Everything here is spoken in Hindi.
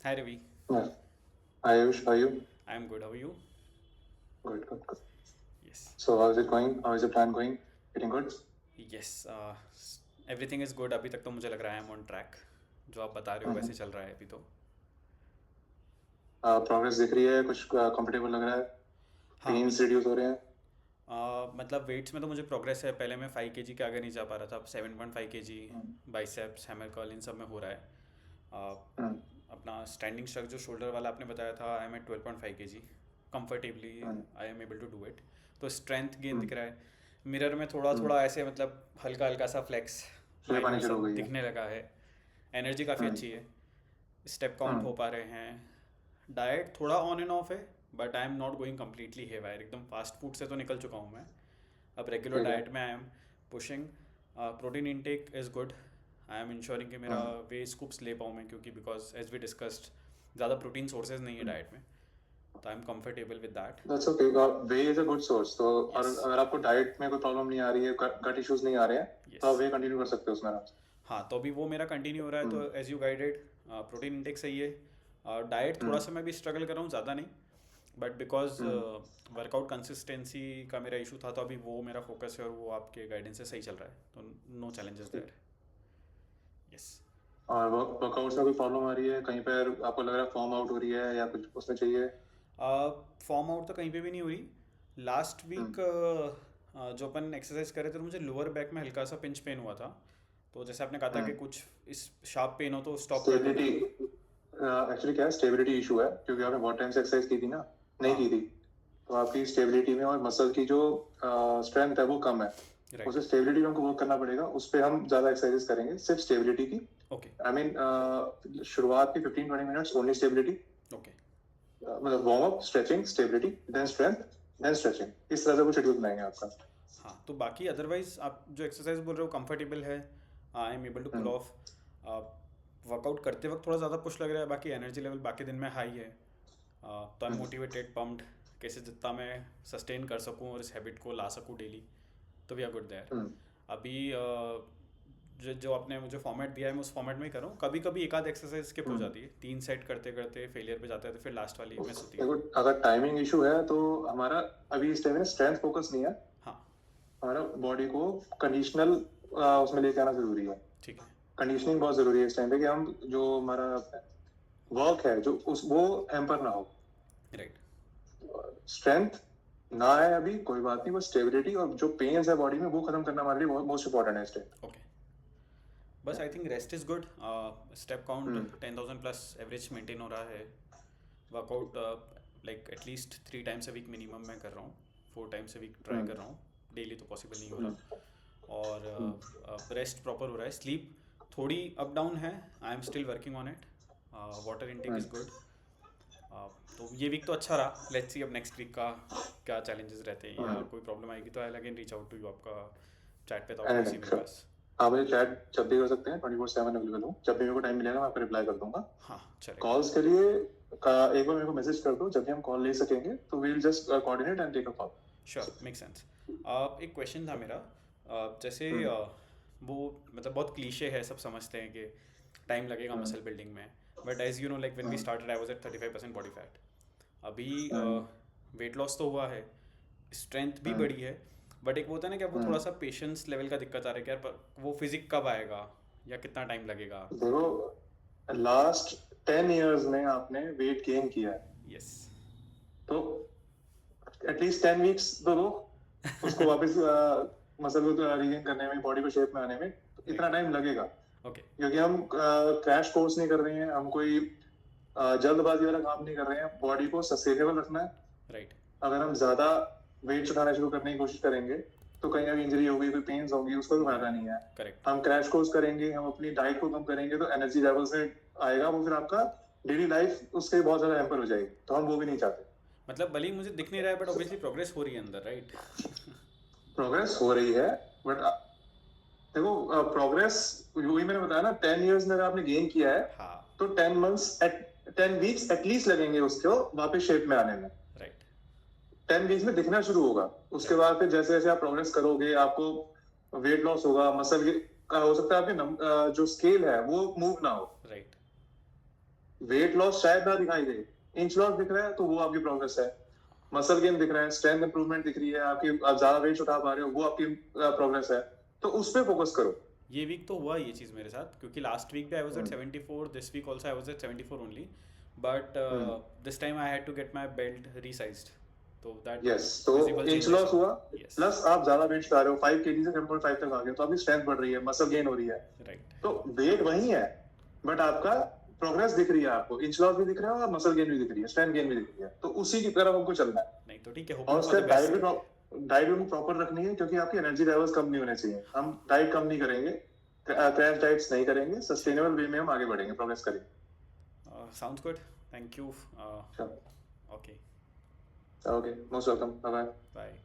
Hi Ravi, Yeah. Hi Ayush, how are you? I'm good. How are you? Good, good, good. Yes, So how is it going? How is the plan going? Getting good? yes. Everything is good. अभी तक तो मुझे लग रहा है आई एम ऑन ट्रैक. जो आप बता रहे हो वैसे हम्म. चल रहा है अभी तो. प्रोग्रेस दिख रही है, कुछ कंफर्टेबल लग रहा है. हाँ पेन्स मतलब रिड्यूस हो रहे हैं. मतलब वेट्स में तो मुझे प्रोग्रेस है. पहले मैं 5 kg के आगे नहीं जा पा रहा था. अब 7.5 kg. हम्म. बाइसेप्स, हैमर कर्ल, इन सब में हो रहा है. uh, हम्म. अपना स्टैंडिंग स्ट्रक जो शोल्डर वाला आपने बताया था, I am at 12.5 kg. Comfortably hmm. I am able to do it. तो स्ट्रेंथ गेन हम्म. दिख रहा है. मिरर में थोड़ा हम्म. थोड़ा ऐसे मतलब हल्का हल्का सा फ्लेक्स, शेप माइल आनी शुरू हो मसल गई है. दिखने लगा है. एनर्जी काफ़ी हम्म. अच्छी है. स्टेप काउंट हम्म. हो पा रहे हैं. डाइट थोड़ा ऑन एंड ऑफ है. But I am not going completely haywire. एकदम फास्ट फूड से तो निकल चुका हूँ मैं. अब रेगुलर ठीक है. डाइट में I am pushing. Protein intake is good. I am ensuring कि मेरा हम्म. वे स्कूप्स ले पाऊँ मैं, क्योंकि बिकॉज एज वी डिस्कस्ड ज़्यादा प्रोटीन सोर्सेज नहीं है डाइट में. तो I am comfortable with that. That's okay. Way is a good source. तो और यस. अगर आपको डाइट में कोई प्रॉब्लम नहीं आ रही है, गट इश्यूज नहीं आ रहे हैं, तो यस. आप वे कंटिन्यू कर सकते हो उसमें आराम से. हाँ, तो अभी वो मेरा कंटिन्यू हो रहा है. हम्म. तो as you guided, protein intake सही है. डाइट थोड़ा हम्म. सा मैं भी स्ट्रगल कर रहा हूँ, ज़्यादा नहीं. But because hmm. Workout consistency का मेरा इशू था, तो अभी वो मेरा फोकस है और वो आपके गाइडेंस से सही चल रहा है. तो नो चैलेंजेस ठीक. देयर. यस. और वर्कआउट्स में कोई प्रॉब्लम आ रही है कहीं पर, आपको लग रहा है फॉर्म आउट हो रही है या कुछ उसमें चाहिए? फॉर्म आउट तो कहीं पे भी नहीं हो रही. लास्ट हम्म. वीक जो अपन एक्सरसाइज कर रहे थे, तो मुझे लोअर बैक में हल्का सा पिंच पेन हुआ था. तो जैसे आपने कहा था कि हम्म. कुछ इस शार्प पेन हो तो स्टॉप कर देना. स्टेबिलिटी. एक्चुअली क्या है, स्टेबिलिटी इशू है, क्योंकि आपने बहुत टाइम से एक्सरसाइज की थी ना, नहीं की हाँ. थी. तो आपकी स्टेबिलिटी में और मसल की जो स्ट्रेंथ है वो कम है. राइट. उसे स्टेबिलिटी में हमको वर्क करना पड़ेगा, उस पर हम ज्यादा एक्सरसाइज करेंगे सिर्फ स्टेबिलिटी की. ओके. आई मीन शुरुआत की 15-20 मिनट्स ओनली स्टेबिलिटी. ओके. मतलब warm up, stretching, stability, then strength, then stretching. इस तरह से कुछ शेड्यूल बनाएंगे आपका. हाँ, तो बाकी अदरवाइज आप जो एक्सरसाइज बोल रहे हो कंफर्टेबल है. I am able to pull hmm. Off. Workout करते वक्त थोड़ा ज़्यादा पुश लग रहा है. बाकी एनर्जी लेवल बाकी दिन में हाई है. तो I am hmm. Motivated, pumped. कैसे जितना मैं सस्टेन कर सकूँ और इस हैबिट को ला सकूँ डेली. तो वी आर गुड देयर. हम्म. अभी जो जो आपने मुझे फॉर्मेट दिया है मैं उस फॉर्मेट में ही कर रहा हूँ. कभी कभी एक आध एक्सरसाइज स्किप हो हम्म. जाती है. 3 सेट करते करते फेलियर पे जाता है, तो फिर लास्ट वाली मिस होती है. देखो, अगर टाइमिंग इशू है तो हमारा अभी इस टाइम में स्ट्रेंथ फोकस नहीं है. हाँ. हमारा बॉडी को कंडीशनल उसमें लेके आना जरूरी है. ठीक है. कंडीशनिंग बहुत जरूरी है इस टाइम पे, कि हम जो हमारा वर्क है जो उस वो हैम्पर ना हो. राइट. स्ट्रेंथ ना है अभी कोई बात नहीं, बस स्टेबिलिटी और जो पेन्स है बॉडी में वो खत्म करना हमारे लिए बहुत मोस्ट इंपॉर्टेंट है इस टाइम. ओके. बस I think rest is good. Step count hmm. 10,000 plus average maintain हो रहा है. Workout like at least 3 times a week minimum मैं कर रहा हूँ. 4 टाइम्स अ वीक ट्राई कर हम्म. रहा हूँ. डेली तो पॉसिबल नहीं हो हम्म. रहा. और हम्म. रेस्ट प्रॉपर हो रहा है. स्लीप थोड़ी अप डाउन है. I am still working on it. Water intake is good. तो ये वीक तो अच्छा रहा. लेट्स सी अब नेक्स्ट वीक का क्या चैलेंजेस रहते हैं, या हम्म. कोई प्रॉब्लम आएगी तो I again reach out to you. आपका चैट पे तो ऑब्वियसली एनीथिंग मेरे श्योर. पास. आप मुझे चैट जब भी कर सकते हैं, 24/7 अवेलेबल हूँ. जब भी मेरे को टाइम मिलेगा मैं आपको रिप्लाई कर दूंगा. हाँ, चलेगा. कॉल्स के लिए एक बार मेरे को मैसेज कर दो, जब भी हम कॉल ले सकेंगे तो we'll just coordinate and take a call. Sure, make sense. एक क्वेश्चन था मेरा. जैसे हम्म. वो मतलब बहुत क्लीशे है, सब समझते हैं कि टाइम लगेगा हम्म. मसल बिल्डिंग में. But as you know, like when we hmm. Started I was at 35% body fat. अभी हम्म. वेट लॉस तो हुआ है, स्ट्रेंथ भी हम्म. बढ़ी है. बट एक वो होता है ना कि अब वो थोड़ा हम्म. सा पेशेंस लेवल का दिक्कत आ रहा है कि यार वो फिजिक कब आएगा या कितना टाइम लगेगा. देखो, लास्ट 10 years में आपने वेट गेन किया है, यस. तो एटलीस्ट 10 weeks तो दो उसको वापस मसल को रिगेन करने में, बॉडी को शेप में आने में. तो इतना राइट. टाइम लगेगा, ओके. क्योंकि हम क्रैश कोर्स नहीं कर रहे हैं, हम कोई जल्दबाजी वाला काम नहीं कर रहे हैं. बॉडी को सस्टेनेबल रखना है. राइट. अगर हम ज्यादा वेट उठाना शुरू करने की कोशिश करेंगे तो कहीं ना कहीं इंजरी होगी, कोई पेन्स होगी, उसका भी फायदा नहीं है. करेक्ट. हम क्रैश कोर्स करेंगे, हम अपनी डाइट को कम करेंगे, तो एनर्जी लेवल से आएगा वो, फिर आपका डेली लाइफ उससे बहुत ज्यादा हैम्पर हो जाएगी. तो हम वो भी नहीं चाहते. मतलब भले ही मुझे दिख नहीं रहा है, बट ऑब्वियसली प्रोग्रेस हो रही है अंदर, राइट. प्रोग्रेस हो रही है, बट देखो प्रोग्रेस वही मैंने बताया ना, 10 years में अगर आपने गेन किया है हाँ. तो 10 months 10 weeks एटलीस्ट लगेंगे उसको वापस शेप में आने में. राइट. 10 weeks में दिखना शुरू होगा. उसके राइट. बाद फिर जैसे जैसे आप प्रोग्रेस करोगे, आपको वेट लॉस होगा, मसल का हो सकता है आपके जो स्केल है वो मूव ना हो. राइट. वेट लॉस शायद ना दिखाई दे, इंच लॉस दिख रहा है तो वो आपकी प्रोग्रेस है, मसल गेन दिख रहा है, स्ट्रेंथ इंप्रूवमेंट दिख रही है आपकी, आप ज्यादा वेट उठा पा रहे हो, वो आपकी प्रोग्रेस है, तो उस पे फोकस करो। ये वीक तो हुआ ये चीज़ मेरे साथ, क्योंकि लास्ट वीक भी I was at hmm 74, this week also I was at 74 only, but hmm this time I had to get my belt resized, तो दैट यस, तो visible inch change I loss saw. हुआ, यस, प्लस आप ज्यादा वेट उठा रहे हो, 5 kg से 7.5 तक आ गए, तो आपकी स्ट्रेंथ बढ़ रही है, मसल गेन हो रही है, राइट। तो वेट वही है, बट आपका प्रोग्रेस दिख रही है, आपको इंच लॉस भी दिख रहा है और मसल गेन भी दिख रही है, स्ट्रेंथ गेन भी दिख रही है, तो उसी की तरफ हमको चलना है। नहीं तो ठीक है, और होपिंग फॉर उसके द डाइट बेस्ट। भी डाइट भी प्रॉपर रखनी है, क्योंकि आपकी एनर्जी लेवल्स कम नहीं होने चाहिए, हम डाइट कम नहीं करेंगे, क्रैश डाइट्स नहीं करेंगे, सस्टेनेबल वे में हम आगे बढ़ेंगे, प्रोग्रेस करेंगे। Sounds good, thank you. Okay, okay, most welcome, bye bye. Bye.